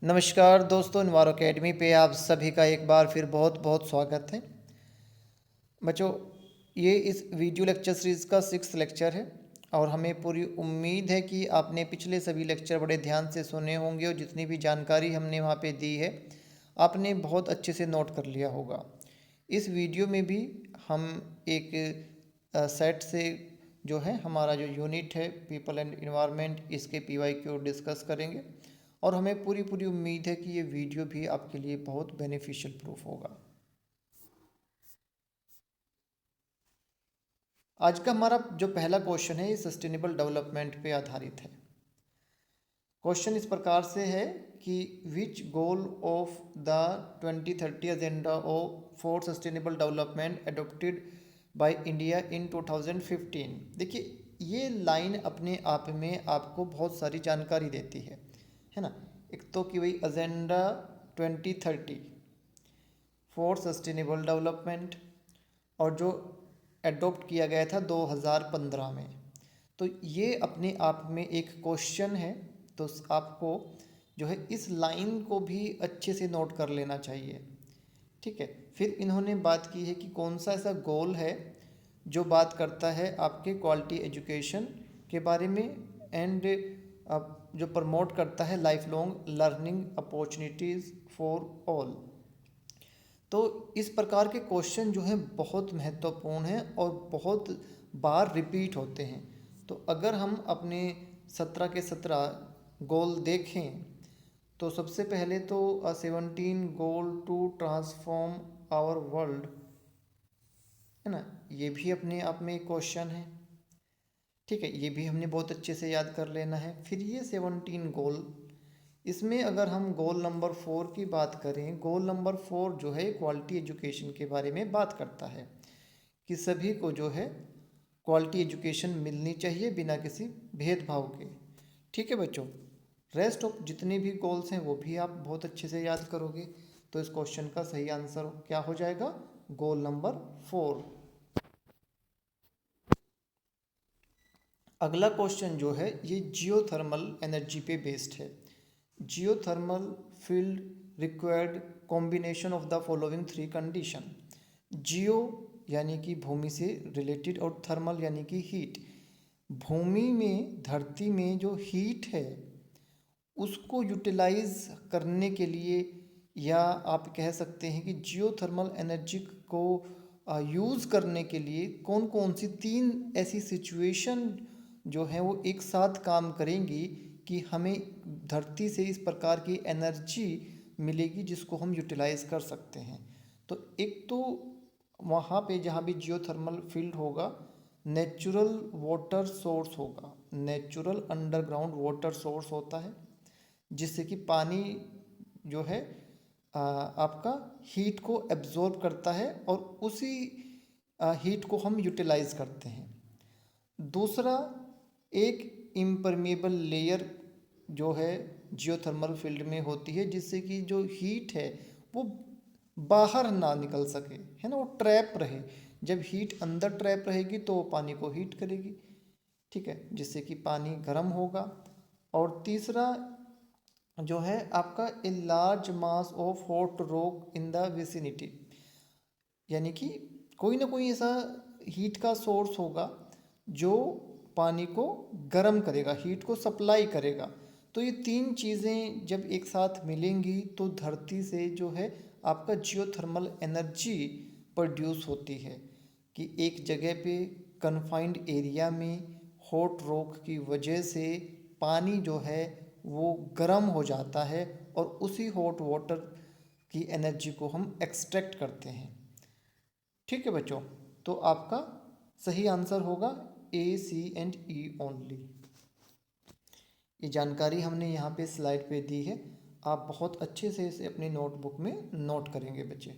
नमस्कार दोस्तों, इन्वायरो अकेडमी पे आप सभी का एक बार फिर बहुत बहुत स्वागत है। बच्चों, ये इस वीडियो लेक्चर सीरीज़ का 6th लेक्चर है और हमें पूरी उम्मीद है कि आपने पिछले सभी लेक्चर बड़े ध्यान से सुने होंगे और जितनी भी जानकारी हमने वहाँ पे दी है आपने बहुत अच्छे से नोट कर लिया होगा। इस वीडियो में भी हम एक सेट से जो है हमारा जो यूनिट है पीपल एंड इन्वायरमेंट, इसके PYQ डिस्कस करेंगे और हमें पूरी पूरी उम्मीद है कि ये वीडियो भी आपके लिए बहुत बेनिफिशियल प्रूफ होगा। आज का हमारा जो पहला क्वेश्चन है ये सस्टेनेबल डेवलपमेंट पे आधारित है। क्वेश्चन इस प्रकार से है कि which goal of the 2030 agenda of for sustainable development adopted by India in 2015। देखिए, ये लाइन अपने आप में आपको बहुत सारी जानकारी देती है ना। एक तो कि भाई एजेंडा 2030 फॉर सस्टेनेबल डेवलपमेंट और जो एडॉप्ट किया गया था 2015 में, तो ये अपने आप में एक क्वेश्चन है। तो आपको जो है इस लाइन को भी अच्छे से नोट कर लेना चाहिए। ठीक है, फिर इन्होंने बात की है कि कौन सा ऐसा गोल है जो बात करता है आपके क्वालिटी एजुकेशन के बारे में एंड जो प्रमोट करता है life long learning opportunities for all. तो इस प्रकार के क्वेश्चन जो हैं बहुत महत्वपूर्ण हैं और बहुत बार रिपीट होते हैं। तो अगर हम अपने 17 के 17 गोल देखें तो सबसे पहले तो 17 goal to transform our world, है ना, ये भी अपने आप में एक क्वेश्चन है। ठीक है, ये भी हमने बहुत अच्छे से याद कर लेना है। फिर ये 17 गोल, इसमें अगर हम गोल नंबर 4 की बात करें, गोल नंबर 4 जो है क्वालिटी एजुकेशन के बारे में बात करता है कि सभी को जो है क्वालिटी एजुकेशन मिलनी चाहिए बिना किसी भेदभाव के। ठीक है बच्चों, रेस्ट ऑफ जितने भी गोल्स हैं वो भी आप बहुत अच्छे से याद करोगे। तो इस क्वेश्चन का सही आंसर क्या हो जाएगा? Goal number 4। अगला क्वेश्चन जो है ये जियोथर्मल एनर्जी पे बेस्ड है। Geothermal field required combination of the following 3 condition. Geo यानी कि भूमि से रिलेटेड और थर्मल यानी कि हीट। भूमि में, धरती में जो हीट है उसको यूटिलाइज करने के लिए, या आप कह सकते हैं कि जियोथर्मल एनर्जी को यूज़ करने के लिए कौन कौन सी 3 ऐसी सिचुएशन जो है वो एक साथ काम करेंगी कि हमें धरती से इस प्रकार की एनर्जी मिलेगी जिसको हम यूटिलाइज कर सकते हैं। तो एक तो वहाँ पे जहाँ भी जियोथर्मल फील्ड होगा, नेचुरल वाटर सोर्स होगा। नेचुरल अंडरग्राउंड वाटर सोर्स होता है जिससे कि पानी जो है आपका हीट को एब्जॉर्ब करता है और उसी हीट को हम यूटिलाइज करते हैं। दूसरा, एक इम्परमेबल लेयर जो है जियोथर्मल फील्ड में होती है जिससे कि जो हीट है वो बाहर ना निकल सके, है ना, वो ट्रैप रहे। जब हीट अंदर ट्रैप रहेगी तो वो पानी को हीट करेगी। ठीक है, जिससे कि पानी गर्म होगा। और तीसरा जो है आपका a large mass of hot rock in the vicinity, यानी कि कोई ना कोई ऐसा हीट का सोर्स होगा जो पानी को गर्म करेगा, हीट को सप्लाई करेगा। तो ये 3 चीज़ें जब एक साथ मिलेंगी तो धरती से जो है आपका जियोथर्मल एनर्जी प्रोड्यूस होती है कि एक जगह पे कन्फाइंड एरिया में हॉट रॉक की वजह से पानी जो है वो गर्म हो जाता है और उसी हॉट वाटर की एनर्जी को हम एक्सट्रैक्ट करते हैं। ठीक है बच्चों, तो आपका सही आंसर होगा A, C and E only. ये जानकारी हमने यहाँ पे स्लाइड पे दी है, आप बहुत अच्छे से इसे अपनी नोटबुक में नोट करेंगे बच्चे।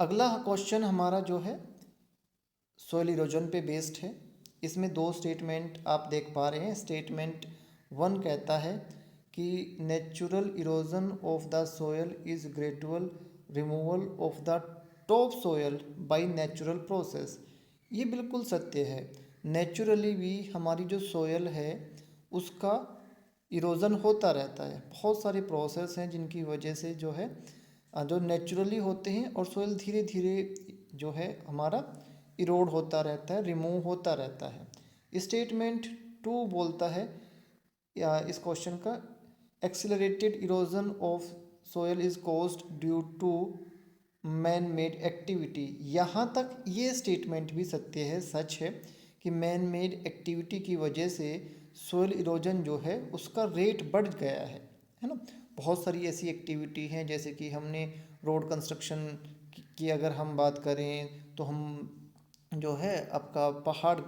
अगला क्वेश्चन हमारा जो है सोइल इरोजन पे बेस्ड है। इसमें 2 स्टेटमेंट आप देख पा रहे हैं। स्टेटमेंट 1 कहता है कि natural erosion of the soil is gradual removal of the top soil by natural process. ये बिल्कुल सत्य है। नेचुरली भी हमारी जो सोयल है उसका इरोजन होता रहता है। बहुत सारे प्रोसेस हैं जिनकी वजह से जो है जो नेचुरली होते हैं और सोइल धीरे धीरे जो है हमारा इरोड होता रहता है, रिमूव होता रहता है। स्टेटमेंट 2 बोलता है या इस क्वेश्चन का, accelerated erosion of soil is caused due to man made activity. यहाँ तक ये स्टेटमेंट भी सत्य है, सच है कि मैन मेड एक्टिविटी की वजह से सोयल इरोजन जो है उसका रेट बढ़ गया है ना। बहुत सारी ऐसी एक्टिविटी हैं, जैसे कि हमने रोड कंस्ट्रक्शन की अगर हम बात करें तो हम जो है आपका पहाड़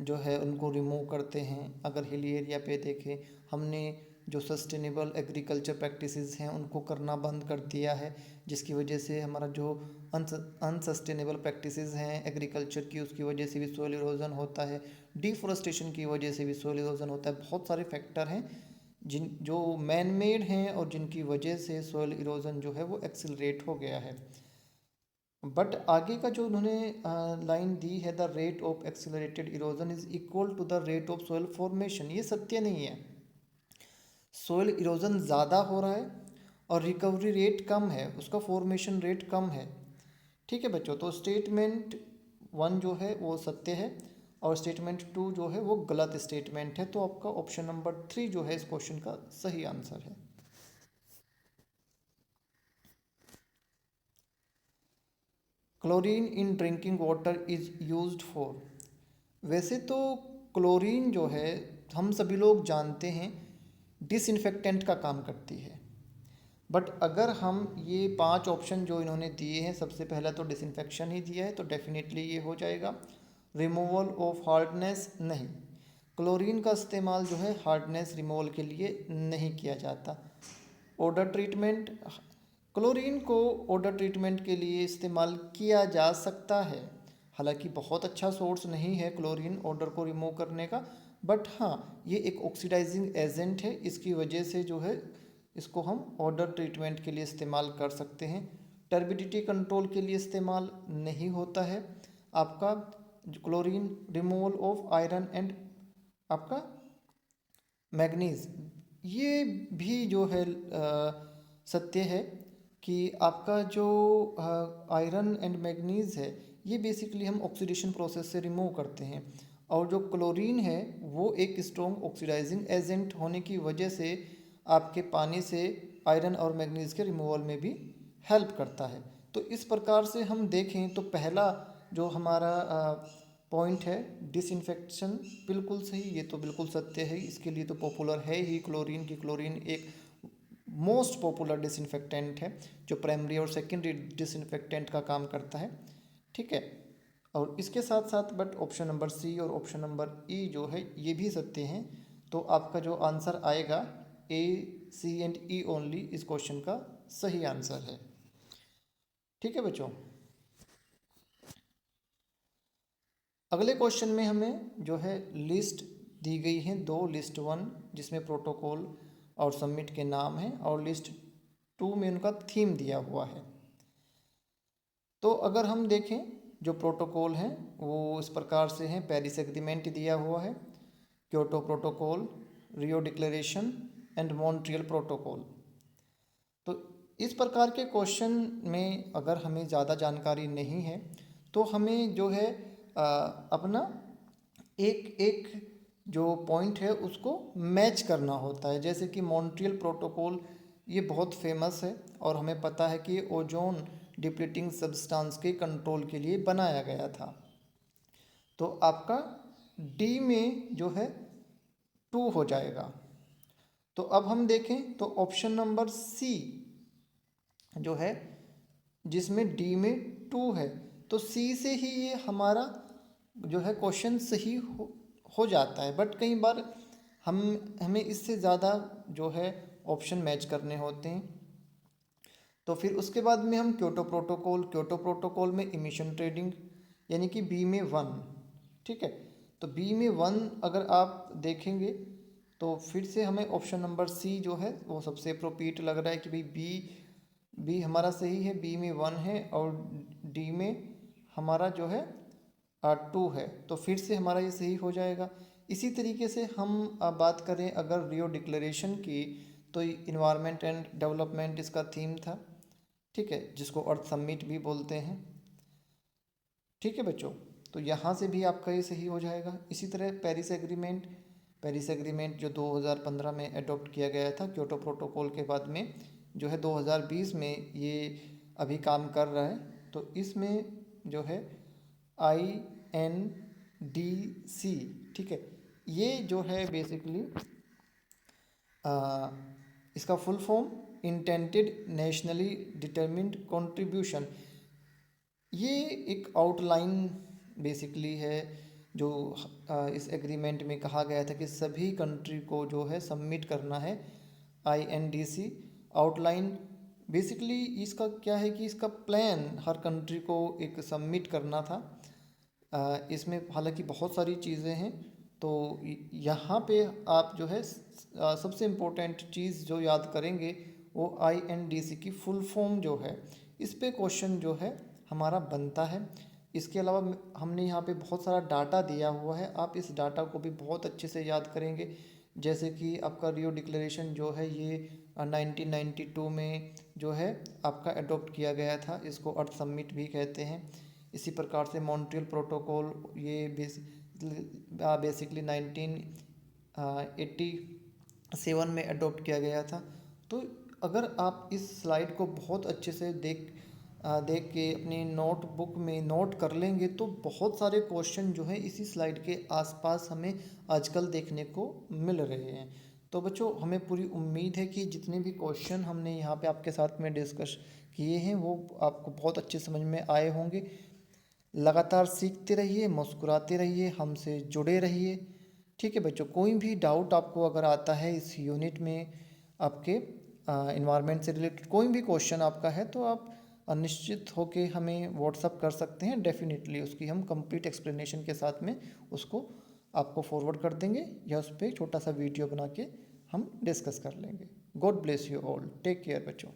जो है उनको रिमूव करते हैं। अगर हिली एरिया पे देखें, हमने जो सस्टेनेबल एग्रीकल्चर प्रैक्टिसेस हैं उनको करना बंद कर दिया है, जिसकी वजह से हमारा जो अनसस्टेनेबल प्रैक्टिसेस हैं एग्रीकल्चर की, उसकी वजह से भी सोइल इरोजन होता है। डिफॉरेस्टेशन की वजह से भी सोइल इरोजन होता है। बहुत सारे फैक्टर हैं जिन जो मैन मेड हैं और जिनकी वजह से सोइल इरोजन जो है वो एक्सिलरेट हो गया है। बट आगे का जो उन्होंने लाइन दी है, the rate of accelerated erosion is equal to the rate of soil formation, ये सत्य नहीं है। सोइल इरोजन ज़्यादा हो रहा है और रिकवरी रेट कम है, उसका फॉर्मेशन रेट कम है। ठीक है बच्चों, तो स्टेटमेंट 1 जो है वो सत्य है और स्टेटमेंट 2 जो है वो गलत स्टेटमेंट है। तो आपका ऑप्शन नंबर 3 जो है इस क्वेश्चन का सही आंसर है। Chlorine in drinking water is used for, वैसे तो क्लोरीन जो है हम सभी लोग जानते हैं डिसइंफेक्टेंट का काम करती है। बट अगर हम ये 5 ऑप्शन जो इन्होंने दिए हैं, सबसे पहला तो डिसइंफेक्शन ही दिया है, तो डेफिनेटली ये हो जाएगा। रिमूवल ऑफ हार्डनेस, नहीं, क्लोरीन का इस्तेमाल जो है हार्डनेस रिमूवल के लिए नहीं किया जाता। ओडर ट्रीटमेंट, क्लोरीन को ओडर ट्रीटमेंट के लिए इस्तेमाल किया जा सकता है, हालांकि बहुत अच्छा सोर्स नहीं है क्लोरीन ओडर को रिमूव करने का, बट हाँ ये एक ऑक्सीडाइजिंग एजेंट है, इसकी वजह से जो है इसको हम ओडर ट्रीटमेंट के लिए इस्तेमाल कर सकते हैं। टर्बिडिटी कंट्रोल के लिए इस्तेमाल नहीं होता है आपका chlorine. Removal of iron and आपका मैग्नीज, ये भी जो है सत्य है कि आपका जो आयरन एंड मैग्नीज है ये बेसिकली हम ऑक्सीडेशन प्रोसेस से रिमूव करते हैं, और जो क्लोरीन है वो एक स्ट्रॉन्ग ऑक्सीडाइजिंग एजेंट होने की वजह से आपके पानी से आयरन और मैग्नीज के रिमूवल में भी हेल्प करता है। तो इस प्रकार से हम देखें तो पहला जो हमारा पॉइंट है डिसइंफेक्शन, बिल्कुल सही, ये तो बिल्कुल सत्य है, इसके लिए तो पॉपुलर है ही क्लोरीन की। क्लोरीन एक मोस्ट पॉपुलर डिसइंफेक्टेंट है जो प्राइमरी और सेकेंडरी डिसइंफेक्टेंट का काम करता है। ठीक है, और इसके साथ साथ बट ऑप्शन नंबर सी और ऑप्शन नंबर ई जो है ये भी सत्य हैं। तो आपका जो आंसर आएगा ए, सी एंड ई ओनली इस क्वेश्चन का सही आंसर है। ठीक है बच्चों, अगले क्वेश्चन में हमें जो है लिस्ट दी गई है दो, लिस्ट 1 जिसमें प्रोटोकॉल और सबमिट के नाम हैं और लिस्ट 2 में उनका थीम दिया हुआ है। तो अगर हम देखें जो प्रोटोकॉल हैं वो इस प्रकार से हैं, पेरिस एग्रीमेंट दिया हुआ है, Kyoto protocol, Rio declaration and Montreal protocol. तो इस प्रकार के क्वेश्चन में अगर हमें ज़्यादा जानकारी नहीं है तो हमें जो है अपना एक एक जो पॉइंट है उसको मैच करना होता है। जैसे कि मॉन्ट्रियल प्रोटोकॉल ये बहुत फेमस है और हमें पता है कि ओजोन डिप्लीटिंग सब्सटेंस के कंट्रोल के लिए बनाया गया था। तो आपका डी में जो है 2 हो जाएगा। तो अब हम देखें तो ऑप्शन नंबर सी जो है जिसमें डी में 2 है, तो सी से ही ये हमारा जो है क्वेश्चन सही हो जाता है। बट कई बार हमें इससे ज़्यादा जो है ऑप्शन मैच करने होते हैं। तो फिर उसके बाद में हम क्योटो प्रोटोकॉल में इमिशन ट्रेडिंग यानी कि बी में 1। ठीक है, तो बी में 1 अगर आप देखेंगे तो फिर से हमें ऑप्शन नंबर सी जो है वो सबसे अप्रोप्रिएट लग रहा है कि भाई बी हमारा सही है, बी में 1 है और डी में हमारा जो है 2 है, तो फिर से हमारा ये सही हो जाएगा। इसी तरीके से हम बात करें अगर रियो डिक्लेरेशन की, तो इन्वायरमेंट एंड डेवलपमेंट इसका थीम था, ठीक है, जिसको अर्थ समिट भी बोलते हैं। ठीक है बच्चों, तो यहाँ से भी आपका ये सही हो जाएगा। इसी तरह पेरिस एग्रीमेंट जो 2015 में अडॉप्ट किया गया था क्योटो प्रोटोकॉल के बाद में, जो है 2020 में ये अभी काम कर रहा है। तो इसमें जो है INDC, ठीक है, ये जो है बेसिकली इसका full form intended nationally determined contribution, ये एक आउटलाइन बेसिकली है जो इस एग्रीमेंट में कहा गया था कि सभी कंट्री को जो है सबमिट करना है। INDC आउटलाइन बेसिकली इसका क्या है कि इसका प्लान हर कंट्री को एक सबमिट करना था। इसमें हालांकि बहुत सारी चीज़ें हैं, तो यहाँ पे आप जो है सबसे इम्पोर्टेंट चीज़ जो याद करेंगे वो INDC की फुल फॉर्म जो है, इस पे क्वेश्चन जो है हमारा बनता है। इसके अलावा हमने यहाँ पे बहुत सारा डाटा दिया हुआ है, आप इस डाटा को भी बहुत अच्छे से याद करेंगे। जैसे कि आपका रियो डिक्लेरेशन जो है ये 1992 में जो है आपका अडॉप्ट किया गया था, इसको अर्थ समिट भी कहते हैं। इसी प्रकार से मॉन्ट्रियल प्रोटोकॉल ये बेसिकली 1987 में अडॉप्ट किया गया था। तो अगर आप इस स्लाइड को बहुत अच्छे से देख के अपनी नोटबुक में नोट कर लेंगे तो बहुत सारे क्वेश्चन जो है इसी स्लाइड के आसपास हमें आजकल देखने को मिल रहे हैं। तो बच्चों, हमें पूरी उम्मीद है कि जितने भी क्वेश्चन हमने यहाँ पे आपके साथ में डिस्कस किए हैं वो आपको बहुत अच्छे समझ में आए होंगे। लगातार सीखते रहिए, मुस्कुराते रहिए, हमसे जुड़े रहिए। ठीक है बच्चों, कोई भी डाउट आपको अगर आता है इस यूनिट में, आपके इन्वायरमेंट से रिलेटेड कोई भी क्वेश्चन आपका है, तो आप निश्चित होके हमें व्हाट्सअप कर सकते हैं। डेफिनेटली उसकी हम कंप्लीट एक्सप्लेनेशन के साथ में उसको आपको फॉरवर्ड कर देंगे, या उस पर छोटा सा वीडियो बना के हम डिस्कस कर लेंगे। God bless you all, take care बच्चों।